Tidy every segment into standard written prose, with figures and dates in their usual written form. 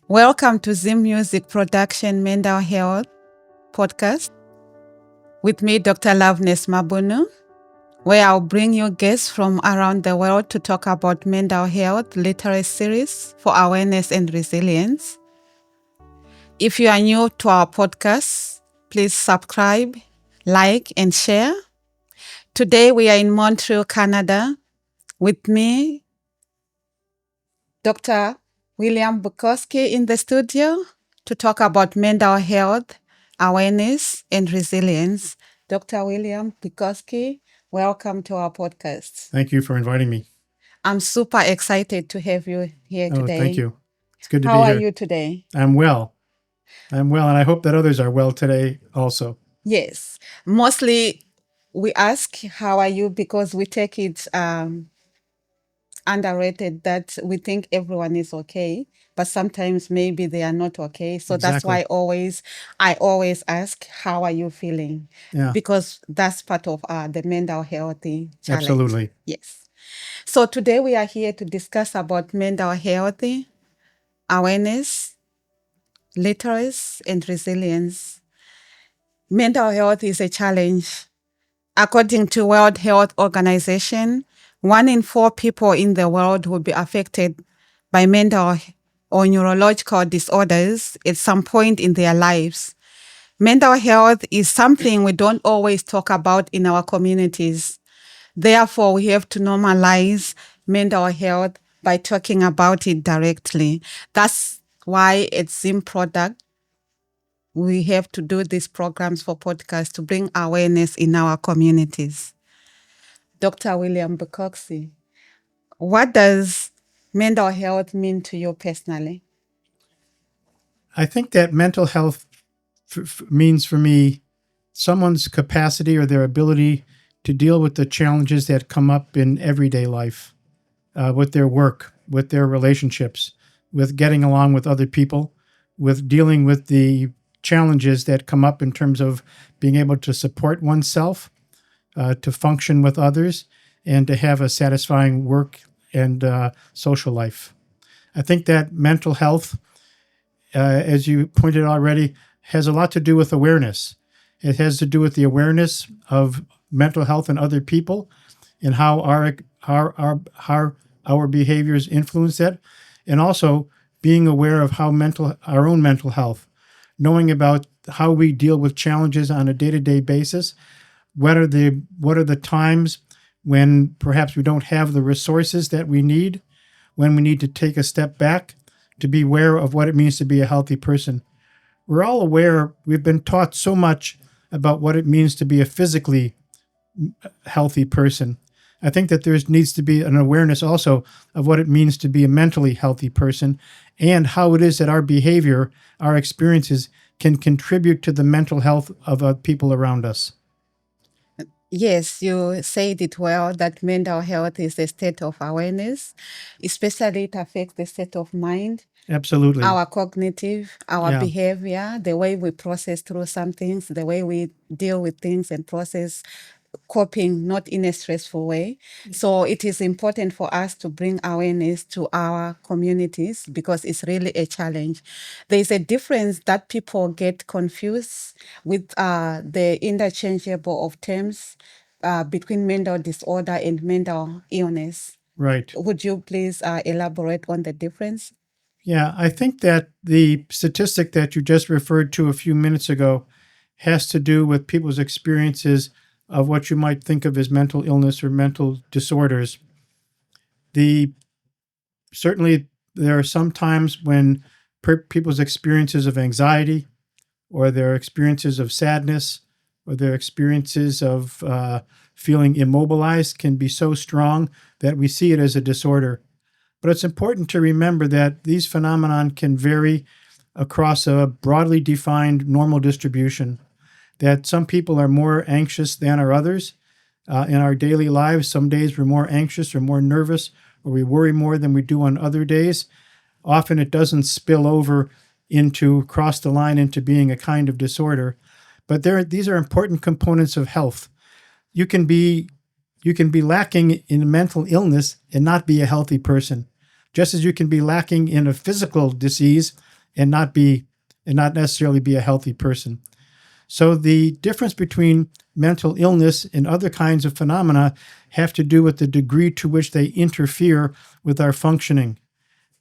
Welcome to Zim Music Production Mental Health Podcast with me, Dr. Loveness Mabunu, where I'll bring you guests from around the world to talk about mental health literacy series for awareness and resilience. If you are new to our podcast, please subscribe, like, and share. Today we are in Montreal, Canada. With me, Dr. William Bukowski in the studio to talk about mental health, awareness, and resilience. Dr. William Bukowski, welcome to our podcast. Thank you for inviting me. I'm super excited to have you here today. Thank you. It's good to How be here. are you today? I'm well. And I hope that others are well today also. Yes. Mostly we ask, how are you? Because we take it underrated that we think everyone is okay, but sometimes maybe they are not okay. So that's why I always ask, how are you feeling? Yeah, Because that's part of the mental health challenge. absolutely. Yes. So today we are here to discuss about mental health, awareness, literacy, and resilience. Mental health is a challenge. According to World Health Organization, 1 in 4 people in the world will be affected by mental or neurological disorders at some point in their lives. Mental health is something we don't always talk about in our communities. Therefore, we have to normalize mental health by talking about it directly. That's why at Zim Product, we have to do these programs for podcasts to bring awareness in our communities. Dr. William Bukowski, what does mental health mean to you personally? I think that mental health means for me someone's capacity or their ability to deal with the challenges that come up in everyday life, with their work, with their relationships, with getting along with other people, with dealing with the challenges that come up in terms of being able to support oneself, to function with others, and to have a satisfying work and social life. I think that mental health, as you pointed already, has a lot to do with awareness. It has to do with the awareness of mental health in other people and how our behaviors influence that, and also being aware of how our own mental health, knowing about how we deal with challenges on a day-to-day basis. What are the times when perhaps we don't have the resources that we need, when we need to take a step back to be aware of what it means to be a healthy person. We're all aware, we've been taught so much about what it means to be a physically healthy person. I think that there needs to be an awareness also of what it means to be a mentally healthy person and how it is that our behavior, our experiences can contribute to the mental health of people around us. Yes, you said it well that mental health is a state of awareness, especially it affects the state of mind, Absolutely. our cognitive, our Yeah. behavior, the way we process through some things, the way we deal with things and process coping, not in a stressful way. So it is important for us to bring awareness to our communities because it's really a challenge. There's a difference that people get confused with the interchangeable of terms between mental disorder and mental illness. Right. Would you please elaborate on the difference? Yeah, I think that the statistic that you just referred to a few minutes ago has to do with people's experiences of what you might think of as mental illness or mental disorders. Certainly there are some times when people's experiences of anxiety or their experiences of sadness or their experiences of feeling immobilized can be so strong that we see it as a disorder. But it's important to remember that these phenomenon can vary across a broadly defined normal distribution, that some people are more anxious than are others. In our daily lives, some days we're more anxious or more nervous, or we worry more than we do on other days. Often it doesn't spill over cross the line into being a kind of disorder. But these are important components of health. You can be lacking in mental illness and not be a healthy person, just as you can be lacking in a physical disease and not necessarily be a healthy person. So the difference between mental illness and other kinds of phenomena have to do with the degree to which they interfere with our functioning.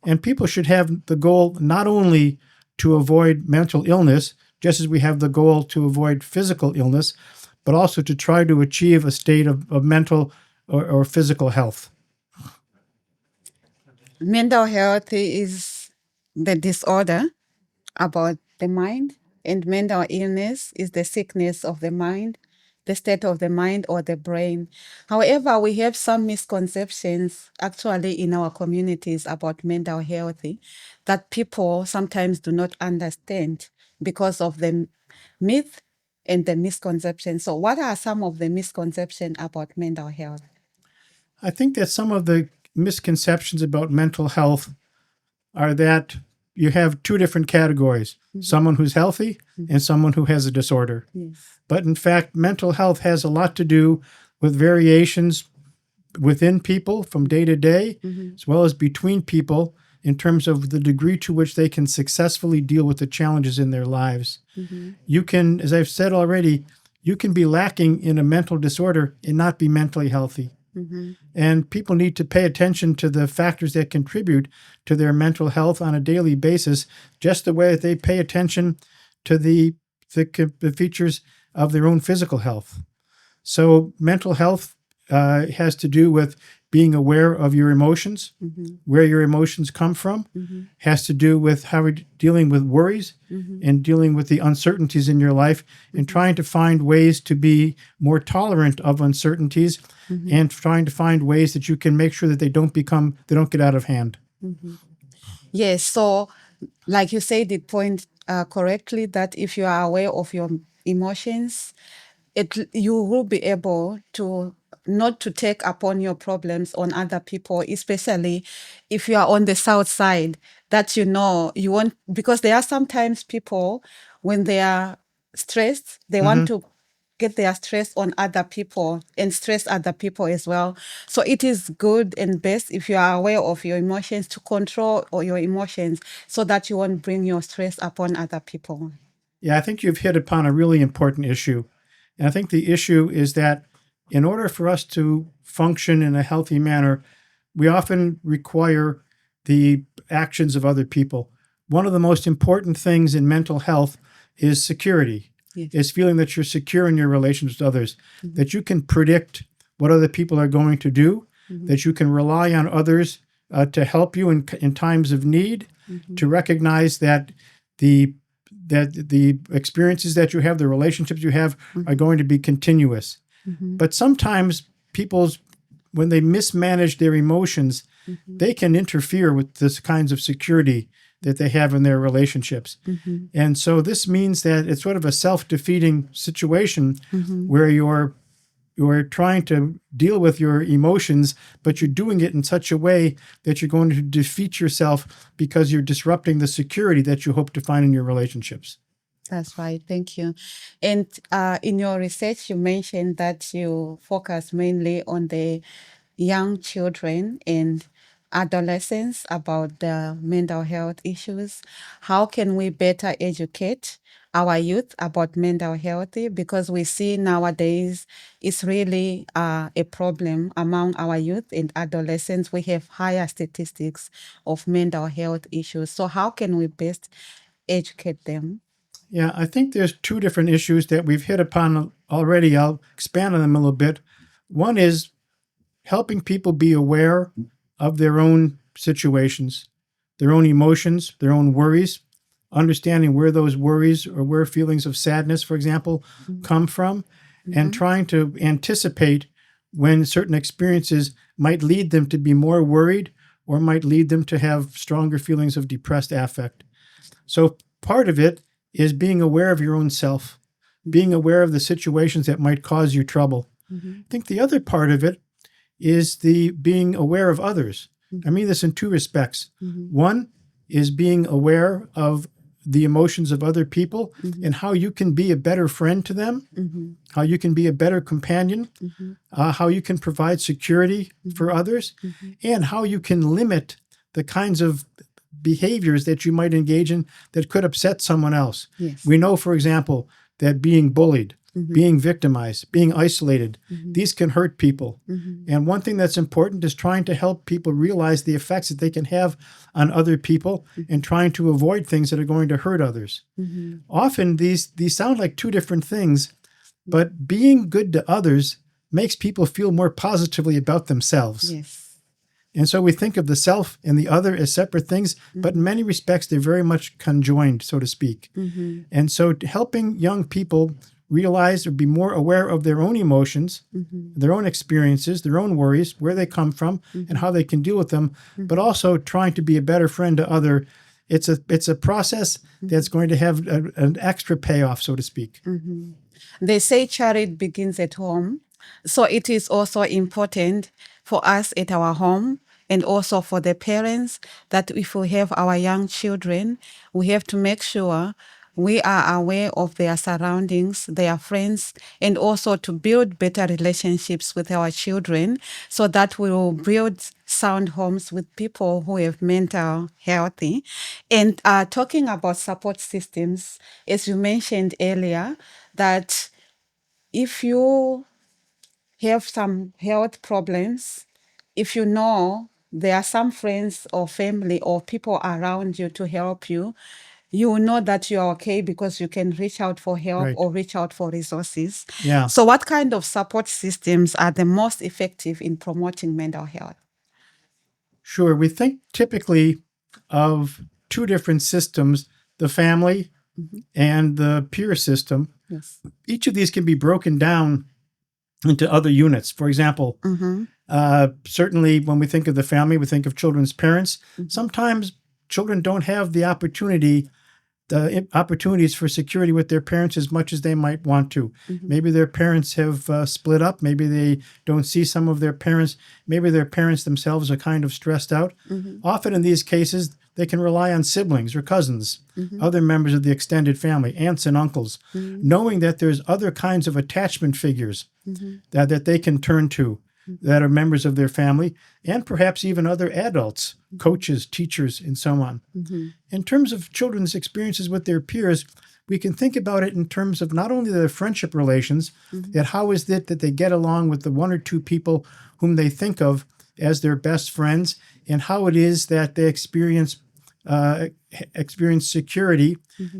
And people should have the goal not only to avoid mental illness, just as we have the goal to avoid physical illness, but also to try to achieve a state of mental or physical health. Mental health is the disorder about the mind, and mental illness is the sickness of the mind, the state of the mind or the brain. However, we have some misconceptions actually in our communities about mental health that people sometimes do not understand because of the myth and the misconception. So, what are some of the misconceptions about mental health? I think that some of the misconceptions about mental health are that you have two different categories, someone who's healthy and someone who has a disorder. Yes. But in fact, mental health has a lot to do with variations within people from day to day, as well as between people in terms of the degree to which they can successfully deal with the challenges in their lives. You can, as I've said already, you can be lacking in a mental disorder and not be mentally healthy. And people need to pay attention to the factors that contribute to their mental health on a daily basis, just the way that they pay attention to the features of their own physical health. So mental health has to do with being aware of your emotions, where your emotions come from, has to do with how we're dealing with worries and dealing with the uncertainties in your life and trying to find ways to be more tolerant of uncertainties and trying to find ways that you can make sure that they don't get out of hand. Yes. So, like you said, the point correctly that if you are aware of your emotions, you will be able to not to take upon your problems on other people, especially if you are on the south side, that you want, because there are sometimes people when they are stressed, they want to get their stress on other people and stress other people as well. So it is good and best if you are aware of your emotions to control your emotions so that you won't bring your stress upon other people. Yeah, I think you've hit upon a really important issue. And I think the issue is that in order for us to function in a healthy manner, we often require the actions of other people. One of the most important things in mental health is security. Yes. Is feeling that you're secure in your relations with others, that you can predict what other people are going to do, that you can rely on others to help you in times of need, to recognize that the experiences that you have, the relationships you have are going to be continuous. But sometimes when they mismanage their emotions, they can interfere with this kinds of security that they have in their relationships. And so this means that it's sort of a self-defeating situation where you're trying to deal with your emotions, but you're doing it in such a way that you're going to defeat yourself because you're disrupting the security that you hope to find in your relationships. That's right. Thank you. And in your research, you mentioned that you focus mainly on the young children and adolescents about the mental health issues. How can we better educate our youth about mental health? Because we see nowadays it's really a problem among our youth and adolescents. We have higher statistics of mental health issues. So how can we best educate them? Yeah, I think there's two different issues that we've hit upon already. I'll expand on them a little bit. One is helping people be aware of their own situations, their own emotions, their own worries, understanding where those worries or where feelings of sadness, for example, come from, and trying to anticipate when certain experiences might lead them to be more worried or might lead them to have stronger feelings of depressed affect. So part of it is being aware of your own self, being aware of the situations that might cause you trouble. I think the other part of it is the being aware of others. I mean this in two respects. One is being aware of the emotions of other people and how you can be a better friend to them, how you can be a better companion, how you can provide security for others, and how you can limit the kinds of behaviors that you might engage in that could upset someone else. Yes. We know, for example, that being bullied, Mhm. being victimized, being isolated, Mhm. these can hurt people. Mhm. And one thing that's important is trying to help people realize the effects that they can have on other people and trying to avoid things that are going to hurt others. Mhm. Often these sound like two different things, but being good to others makes people feel more positively about themselves. Yes. And so we think of the self and the other as separate things, but in many respects, they're very much conjoined, so to speak. Mhm. And so helping young people realize or be more aware of their own emotions, Mhm. their own experiences, their own worries, where they come from, and how they can deal with them, but also trying to be a better friend to other. It's a process that's going to have an extra payoff, so to speak. Mhm. They say charity begins at home. So it is also important for us at our home and also for the parents that if we have our young children, we have to make sure we are aware of their surroundings, their friends, and also to build better relationships with our children so that we will build sound homes with people who have mental healthy. And talking about support systems, as you mentioned earlier, that if you have some health problems, if you know there are some friends or family or people around you to help you, you will know that you are okay because you can reach out for help Right. or reach out for resources. Yeah. So what kind of support systems are the most effective in promoting mental health? Sure. We think typically of two different systems, the family and the peer system. Yes. Each of these can be broken down into other units. For example, Mm-hmm. certainly when we think of the family, we think of children's parents. Sometimes children don't have the opportunities for security with their parents as much as they might want to. Maybe their parents have split up. Maybe they don't see some of their parents. Maybe their parents themselves are kind of stressed out. Often in these cases, they can rely on siblings or cousins, other members of the extended family, aunts and uncles, knowing that there's other kinds of attachment figures that they can turn to that are members of their family, and perhaps even other adults, coaches, teachers, and so on. In terms of children's experiences with their peers, we can think about it in terms of not only their friendship relations, that how is it that they get along with the one or two people whom they think of as their best friends, and how it is that they experience security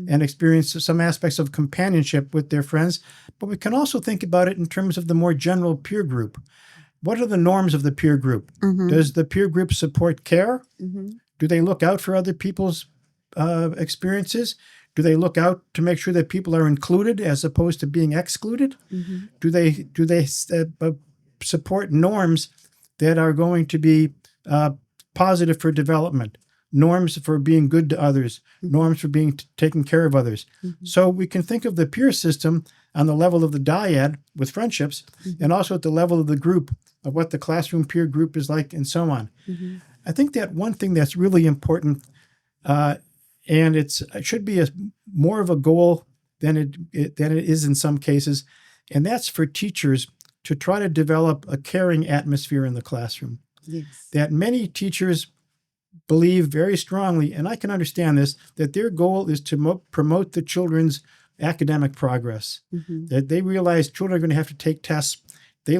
and experience some aspects of companionship with their friends. But we can also think about it in terms of the more general peer group. What are the norms of the peer group? Does the peer group support care? Do they look out for other people's experiences? Do they look out to make sure that people are included as opposed to being excluded? Do they support norms that are going to be positive for development? Norms for being good to others, norms for being taking care of others. So we can think of the peer system on the level of the dyad with friendships, and also at the level of the group of what the classroom peer group is like, and so on. I think that one thing that's really important, and it should be more of a goal than it is in some cases, and that's for teachers to try to develop a caring atmosphere in the classroom. Yes. That many teachers believe very strongly, and I can understand this, that their goal is to promote the children's academic progress. That they realize children are going to have to take tests. They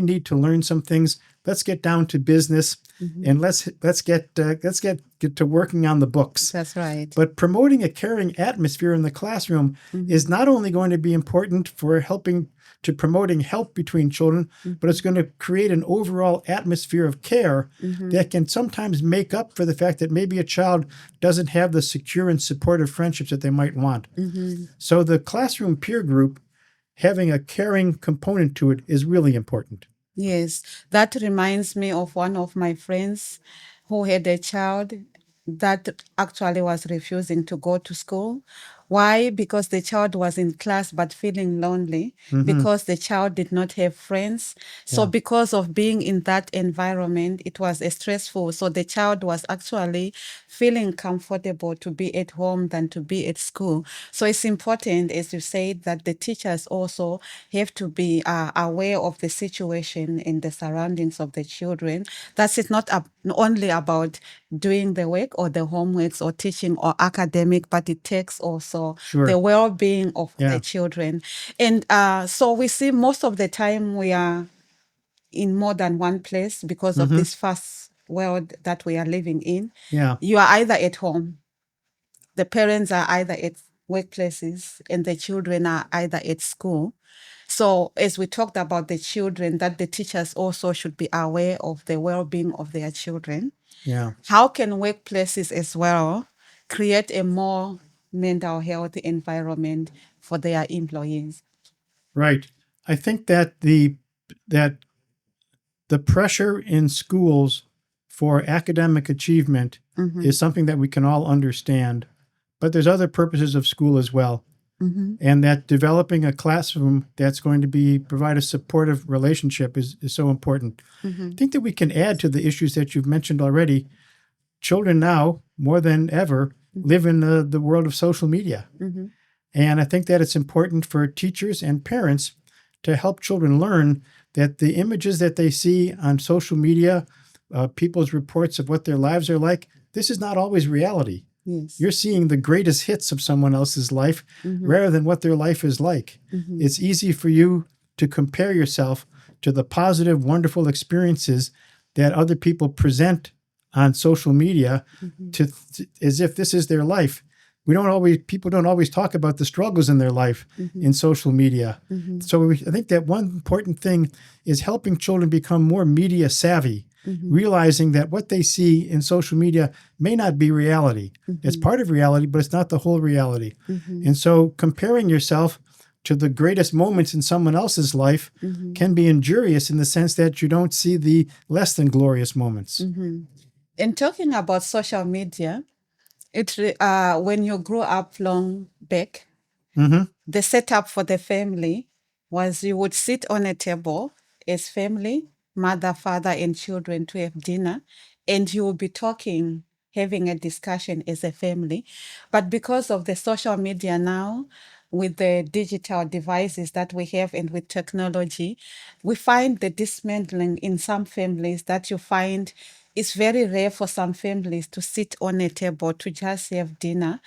need to learn some things. Let's get down to business, and let's get to working on the books. That's right. But promoting a caring atmosphere in the classroom is not only going to be important for helping to promoting help between children, but it's going to create an overall atmosphere of care that can sometimes make up for the fact that maybe a child doesn't have the secure and supportive friendships that they might want. So the classroom peer group, having a caring component to it, is really important. Yes, that reminds me of one of my friends who had a child that actually was refusing to go to school. Why? Because the child was in class but feeling lonely, Mhm. because the child did not have friends. So Yeah. because of being in that environment, it was stressful. So the child was actually feeling comfortable to be at home than to be at school. So it's important, as you said, that the teachers also have to be aware of the situation and the surroundings of the children. That it's not only about doing the work or the homeworks or teaching or academic, but it takes also Sure. the well-being of Yeah. the children. And so we see most of the time we are in more than one place because of this fast world that we are living in. Yeah. You are either at home, the parents are either at workplaces, and the children are either at school. So as we talked about the children, that the teachers also should be aware of the well-being of their children. Yeah. How can workplaces as well create a more mental health environment for their employees? Right. I think that the pressure in schools for academic achievement is something that we can all understand, but there's other purposes of school as well. And that developing a classroom that's going to provide a supportive relationship is so important. I think that we can add to the issues that you've mentioned already. Children now, more than ever, live in the world of social media. And I think that it's important for teachers and parents to help children learn that the images that they see on social media, people's reports of what their lives are like, this is not always reality. Yes. You're seeing the greatest hits of someone else's life rather than what their life is like. It's easy for you to compare yourself to the positive, wonderful experiences that other people present on social media as if this is their life. People don't always talk about the struggles in their life in social media. So I think that one important thing is helping children become more media savvy, realizing that what they see in social media may not be reality. It's part of reality, but it's not the whole reality. And so comparing yourself to the greatest moments in someone else's life can be injurious in the sense that you don't see the less than glorious moments. And talking about social media, when you grew up long back, the setup for the family was you would sit on a table as family, mother, father, and children to have dinner, and you will be talking, having a discussion as a family. But because of the social media now, with the digital devices that we have and with technology, we find the dismantling in some families that you find it's very rare for some families to sit on a table to just have dinner.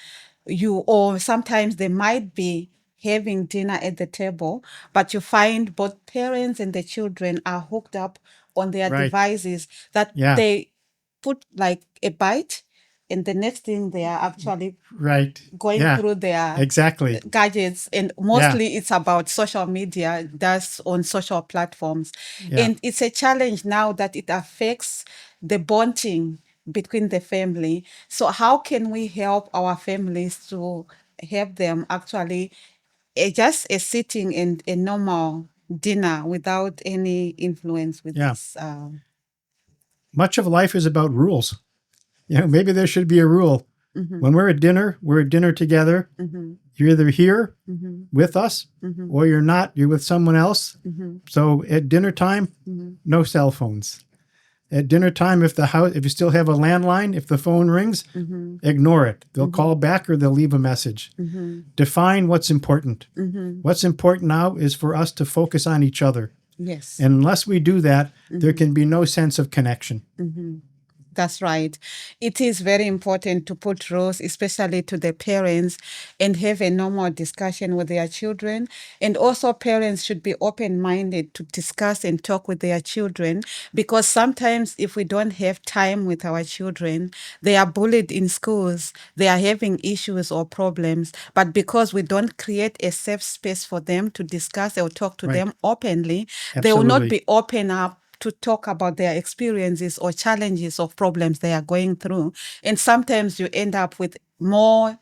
Or sometimes they might be having dinner at the table, but you find both parents and the children are hooked up on their Right. devices that Yeah. they put like a bite, and the next thing they are actually Right. going Yeah. through their Exactly. gadgets, and mostly it's about social media, that's on social platforms. Yeah. And it's a challenge now that it affects the bonding between the family. So how can we help our families to help them actually just a sitting and a normal dinner without any influence with Yeah. this? Much of life is about rules. Maybe there should be a rule. When we're at dinner together. You're either here with us or you're not. You're with someone else. So at dinner time, no cell phones. At dinner time, if you still have a landline, if the phone rings, ignore it. They'll call back or they'll leave a message. Define what's important. What's important now is for us to focus on each other. Yes. And unless we do that, there can be no sense of connection. That's right. It is very important to put rules, especially to the parents, and have a normal discussion with their children. And also, parents should be open-minded to discuss and talk with their children, because sometimes if we don't have time with our children, they are bullied in schools, they are having issues or problems. But because we don't create a safe space for them to discuss or talk to them openly, they will not Absolutely. be open up to talk about their experiences or challenges or problems they are going through. And sometimes you end up with more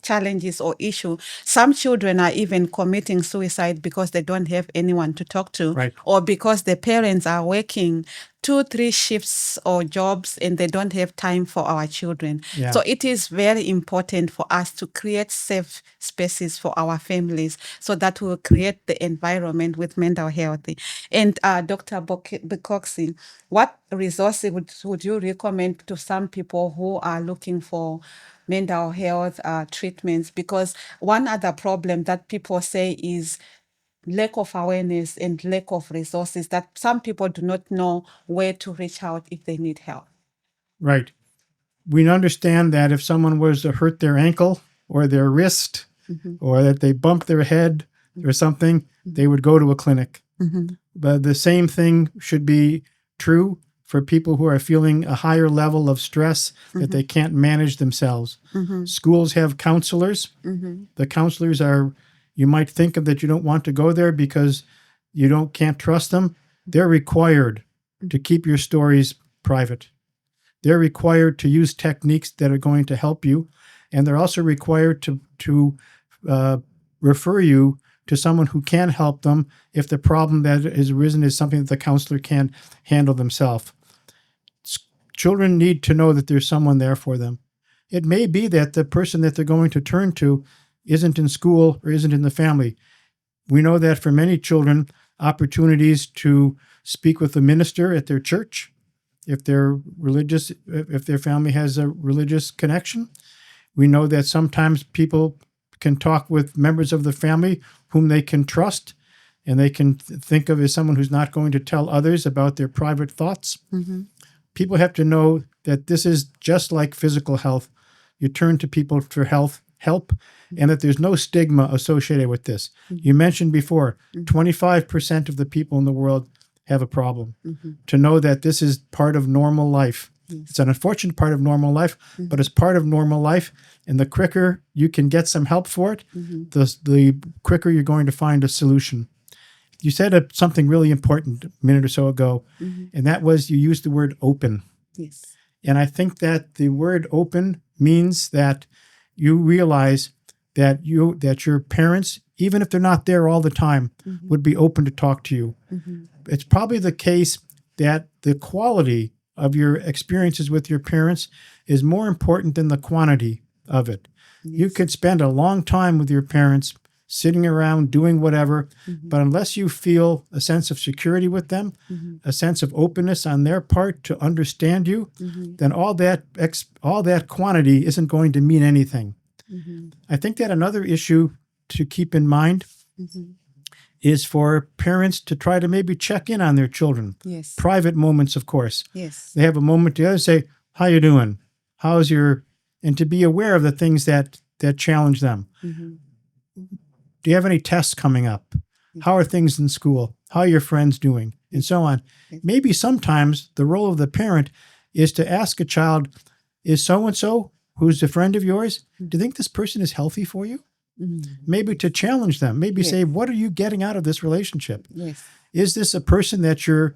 challenges or issue. Some children are even committing suicide because they don't have anyone to talk to, Right. or because the parents are working 2, 3 shifts or jobs, and they don't have time for our children. Yeah. So it is very important for us to create safe spaces for our families so that we will create the environment with mental health. And Dr. Bukoksi, what resources would you recommend to some people who are looking for mental health treatments? Because one other problem that people say is lack of awareness and lack of resources, that some people do not know where to reach out if they need help. Right. We understand that if someone was to hurt their ankle or their wrist or that they bumped their head or something, they would go to a clinic. But the same thing should be true for people who are feeling a higher level of stress that they can't manage themselves. Schools have counselors. The counselors are, you might think of that you don't want to go there because you can't trust them. They're required to keep your stories private. They're required to use techniques that are going to help you, and they're also required to refer you to someone who can help them if the problem that has arisen is something that the counselor can't handle themselves. Children need to know that there's someone there for them. It may be that the person that they're going to turn to isn't in school or isn't in the family. We know that for many children, opportunities to speak with the minister at their church, if they're religious, if their family has a religious connection. We know that sometimes people can talk with members of the family whom they can trust and they can think of as someone who's not going to tell others about their private thoughts. People have to know that this is just like physical health. You turn to people for help, and that there's no stigma associated with this. You mentioned before, 25% of the people in the world have a problem. To know that this is part of normal life. It's an unfortunate part of normal life, but it's part of normal life. And the quicker you can get some help for it, the quicker you're going to find a solution. You said something really important a minute or so ago, and that was you used the word open. Yes. And I think that the word open means that you realize that your parents, even if they're not there all the time, would be open to talk to you. It's probably the case that the quality of your experiences with your parents is more important than the quantity of it. You could spend a long time with your parents, sitting around doing whatever, but unless you feel a sense of security with them, a sense of openness on their part to understand you, then all that quantity isn't going to mean anything. I think that another issue to keep in mind is for parents to try to maybe check in on their children. Yes. Private moments, of course. Yes. They have a moment together, say, how you doing? How's your, and to be aware of the things that challenge them. Do you have any tests coming up? How are things in school? How are your friends doing? And so on. Maybe sometimes the role of the parent is to ask a child, is so-and-so, who's a friend of yours, do you think this person is healthy for you? Maybe to challenge them. Maybe say, what are you getting out of this relationship? Yes. Is this a person that you're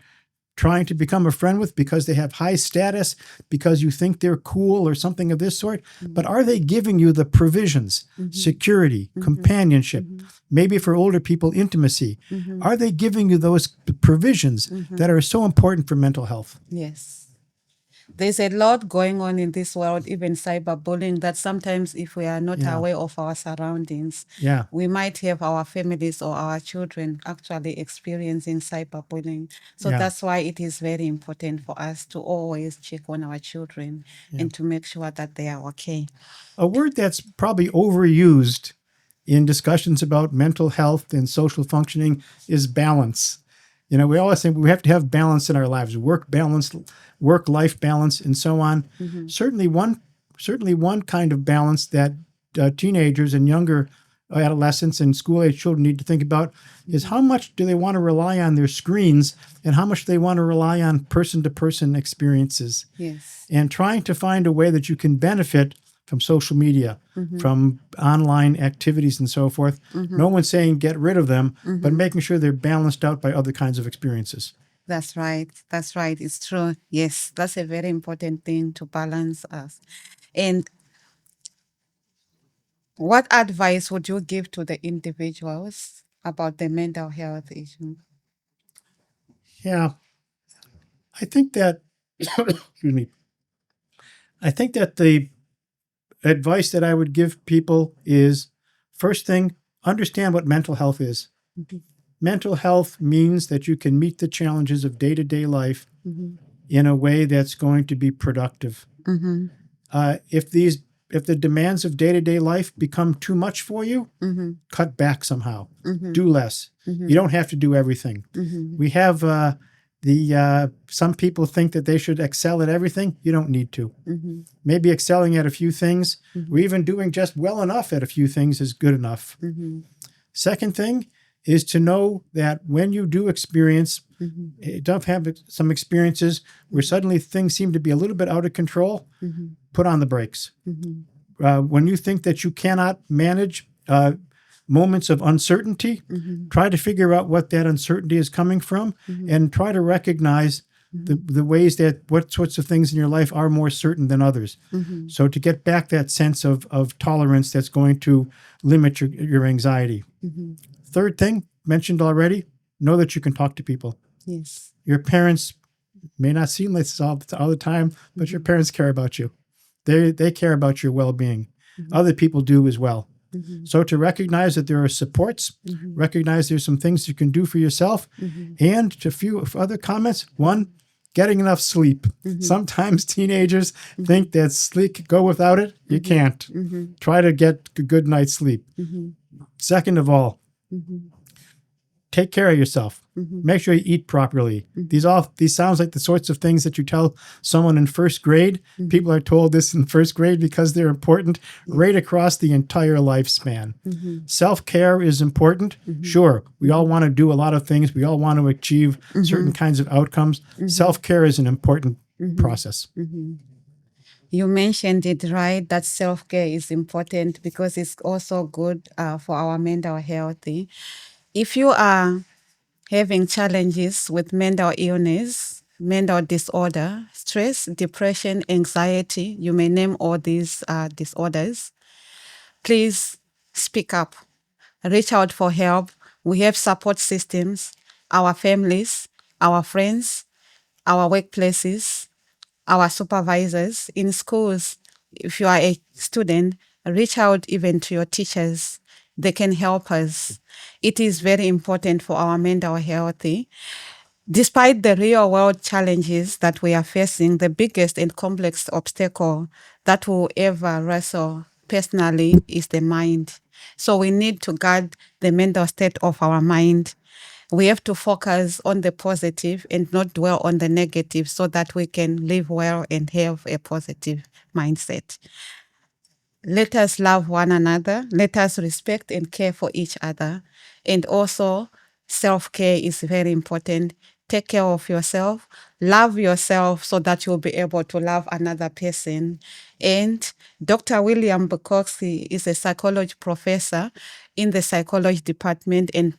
trying to become a friend with because they have high status, because you think they're cool or something of this sort? But are they giving you the provisions, security, companionship, maybe for older people, intimacy? Are they giving you those provisions that are so important for mental health? Yes. There's a lot going on in this world, even cyberbullying, that sometimes if we are not aware of our surroundings, we might have our families or our children actually experiencing cyberbullying. So that's why it is very important for us to always check on our children and to make sure that they are okay. A word that's probably overused in discussions about mental health and social functioning is balance. You know, we always think we have to have balance in our lives, work balance, work-life balance, and so on. Certainly one kind of balance that teenagers and younger adolescents and school-age children need to think about is how much do they want to rely on their screens and how much they want to rely on person-to-person experiences. Yes. And trying to find a way that you can benefit from social media, from online activities and so forth. No one's saying get rid of them, but making sure they're balanced out by other kinds of experiences. That's right. That's right. It's true. Yes, that's a very important thing to balance us. And what advice would you give to the individuals about the mental health issue? Yeah. I think that, excuse me, I think that the advice that I would give people is first thing, understand what mental health is. Mhm. Mental health means that you can meet the challenges of day to day life Mhm. in a way that's going to be productive. Mhm. If the demands of day to day life become too much for you, Mhm. cut back somehow. Mhm. Do less. Mhm. You don't have to do everything. Mhm. We have some people think that they should excel at everything. You don't need to. Mhm. Maybe excelling at a few things, Mhm. or even doing just well enough at a few things is good enough. Mhm. Second thing is to know that when you do experience, Mhm. don't have some experiences where suddenly things seem to be a little bit out of control, Mhm. put on the brakes. Mhm. When you think that you cannot manage moments of uncertainty, Mhm. try to figure out what that uncertainty is coming from Mhm. and try to recognize the ways that what sorts of things in your life are more certain than others. Mhm. So to get back that sense of tolerance that's going to limit your anxiety. Mhm. Third thing, mentioned already, know that you can talk to people. Yes. Your parents may not seem like this all the time, but your parents care about you. They care about your well-being. Other people do as well. Mhm. So to recognize that there are supports, Mhm. recognize there's some things you can do for yourself, Mhm. and to few other comments. One, getting enough sleep. Mhm. Sometimes teenagers think that sleep can go without it. You can't. Mhm. Try to get a good night's sleep. Mhm. Second of all, Mhm. take care of yourself. Mhm. Make sure you eat properly. These sounds like the sorts of things that you tell someone in first grade. People are told this in first grade because they're important right across the entire lifespan. Mhm. Self-care is important. Sure, we all want to do a lot of things. We all want to achieve certain kinds of outcomes. Self-care is an important process. Mhm. You mentioned it right that self-care is important because it's also good for our mental health. If you are having challenges with mental illness, mental disorder, stress, depression, anxiety, you may name all these disorders, please speak up. Reach out for help. We have support systems, our families, our friends, our workplaces, our supervisors in schools. If you are a student, reach out even to your teachers. They can help us. It is very important for our mental health. Despite the real world challenges that we are facing, the biggest and complex obstacle that we'll ever wrestle personally is the mind. So we need to guard the mental state of our mind. We have to focus on the positive and not dwell on the negative so that we can live well and have a positive mindset. Let us love one another. Let us respect and care for each other. And also, self-care is very important. Take care of yourself. Love yourself so that you'll be able to love another person. And Dr. William Bukoksi is a psychology professor in the psychology department in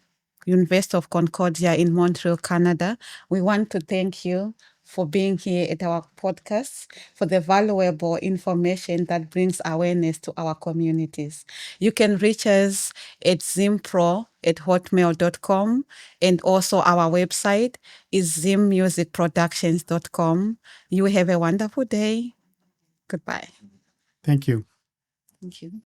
University of Concordia in Montreal, Canada. We want to thank you for being here at our podcast, for the valuable information that brings awareness to our communities. You can reach us at zimpro@hotmail.com, and also our website is zimmusicproductions.com. You have a wonderful day. Goodbye. Thank you. Thank you.